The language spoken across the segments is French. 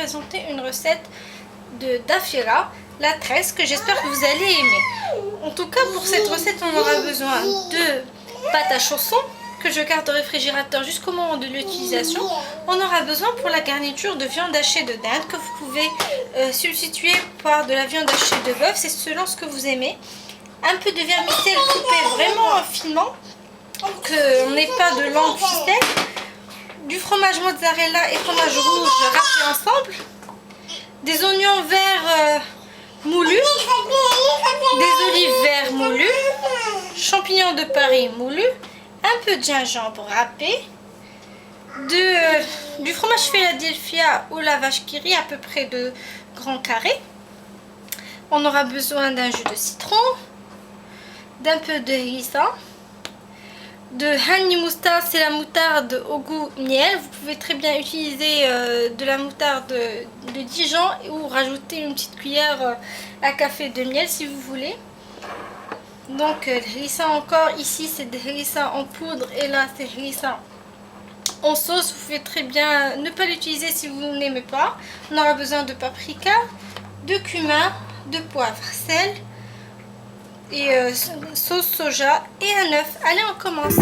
présenter une recette de dafira, la tresse, que j'espère que vous allez aimer. En tout cas, pour cette recette, on aura besoin de pâte à chaussons que je garde au réfrigérateur jusqu'au moment de l'utilisation. On aura besoin pour la garniture de viande hachée de dinde que vous pouvez substituer par de la viande hachée de bœuf, c'est selon ce que vous aimez. Un peu de vermicelle coupée vraiment finement, qu'on n'ait pas de longues ficelles. Du fromage mozzarella et fromage rouge râpés ensemble. Des oignons verts moulus. Des olives verts moulues. Champignons de Paris moulus. Un peu de gingembre râpé. Du fromage Philadelphia ou la vache qui rit, à peu près de grands carrés. On aura besoin d'un jus de citron. D'un peu de harissa. De honey moutarde, c'est la moutarde au goût miel. Vous pouvez très bien utiliser de la moutarde de Dijon ou rajouter une petite cuillère à café de miel si vous voulez. Donc harissa encore, ici c'est des harissa en poudre et là c'est harissa en sauce. Vous pouvez très bien ne pas l'utiliser si vous n'aimez pas. On aura besoin de paprika, de cumin, de poivre, sel et sauce soja et un œuf. Allez, on commence.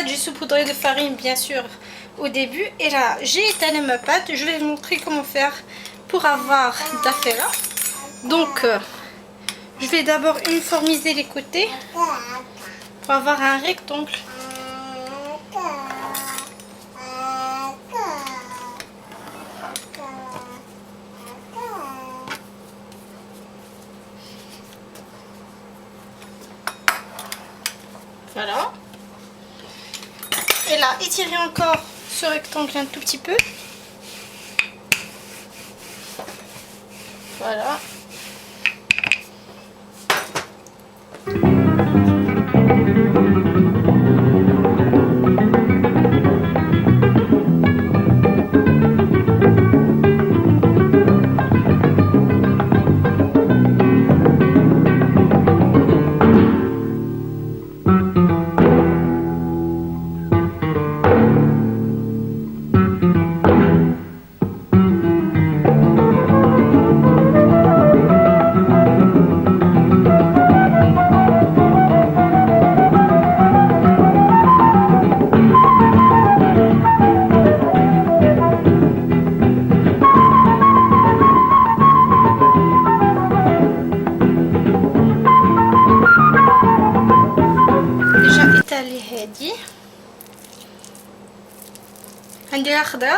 J'ai saupoudré de farine bien sûr au début et là j'ai étalé ma pâte. Je vais vous montrer comment faire pour avoir dafira. Donc je vais d'abord uniformiser les côtés pour avoir un rectangle. Voilà. Et là, étirez encore ce rectangle un tout petit peu. Voilà.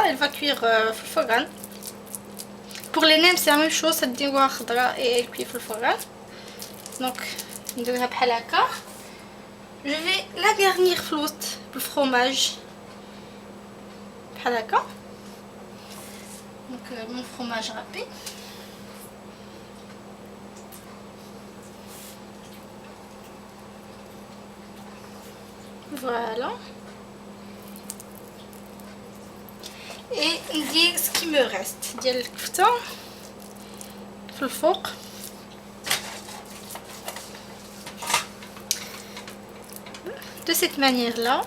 Elle va cuire في الفرن. Pour les nems c'est la même chose, تديروها خضراء et elle cuit في الفرن. Donc نديرها بحال هكا. Je vais la garnir في الوسط بالفرomage بحال هكا. Donc mon fromage râpé. Voilà. Et ندير ce qui me reste ديال الكفته في الفوق. De cette manière là.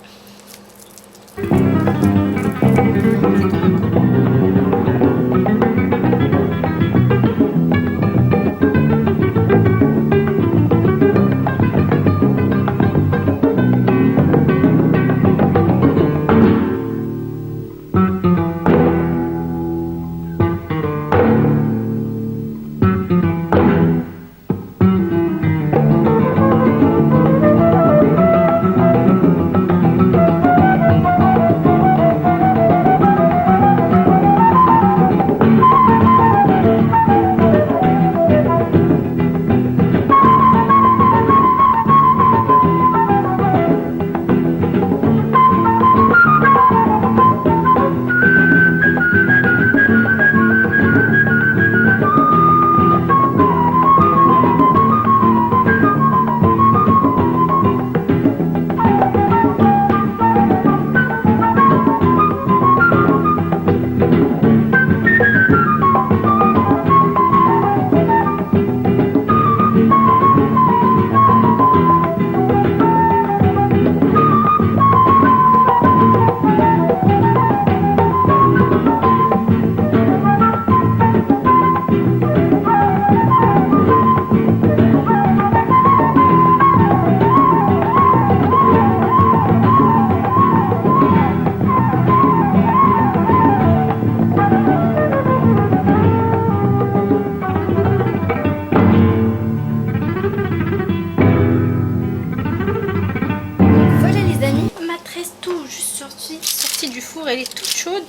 suis sortie du four, elle est toute chaude.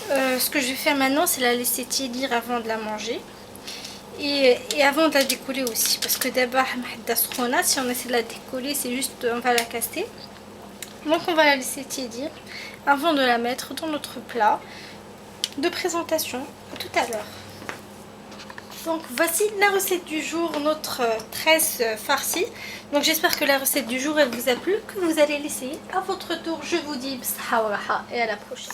Ce que je vais faire maintenant, c'est la laisser tiédir avant de la manger. Et avant de la décoller aussi. Parce que d'abord, si on essaie de la décoller, c'est juste, on va la casser. Donc on va la laisser tiédir avant de la mettre dans notre plat de présentation. À tout à l'heure. Donc voici la recette du jour, notre tresse farcie. Donc j'espère que la recette du jour elle vous a plu, que vous allez l'essayer à votre tour. Je vous dis b'saha wa raha et à la prochaine.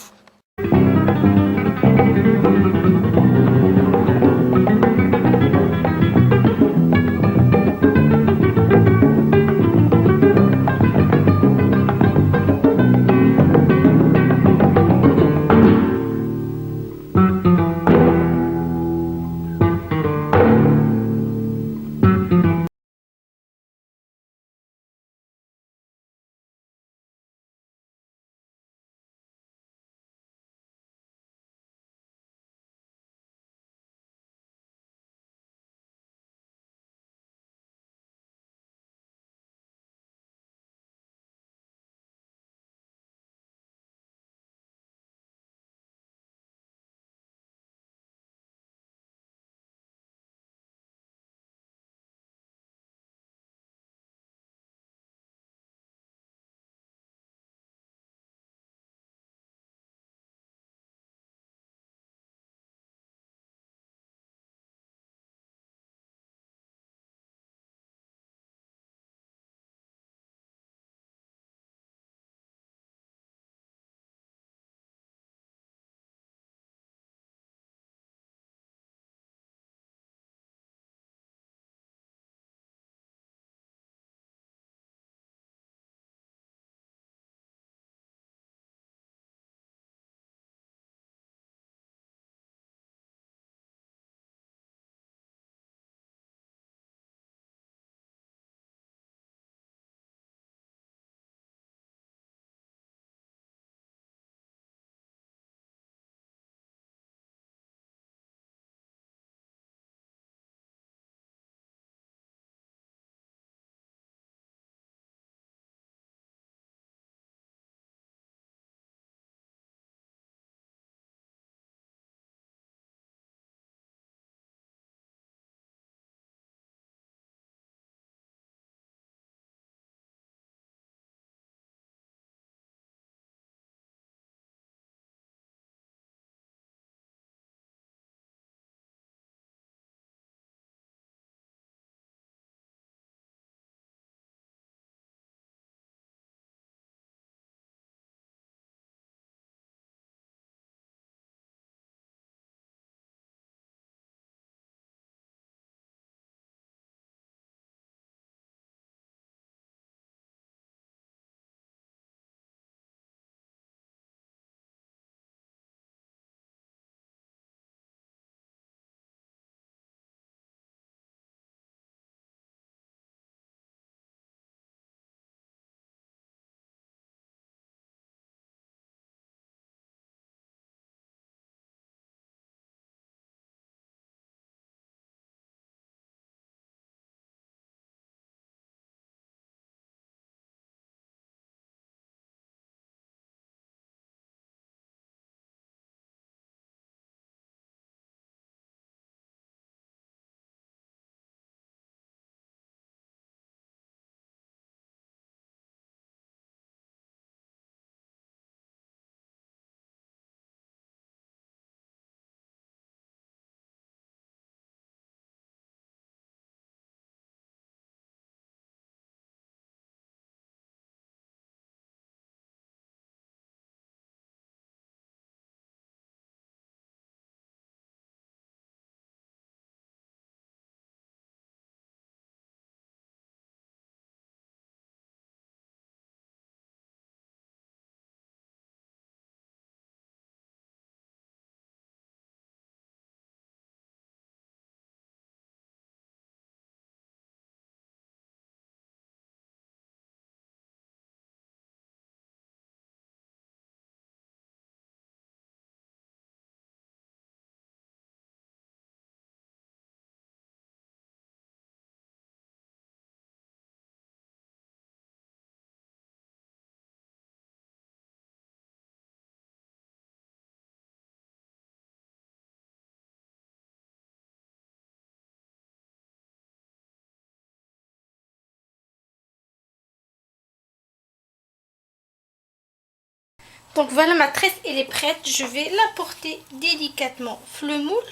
Donc voilà, ma tresse elle est prête. Je vais la porter délicatement le moule.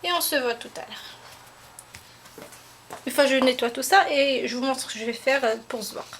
Et on se voit tout à l'heure. Une fois je nettoie tout ça et je vous montre ce que je vais faire pour se voir.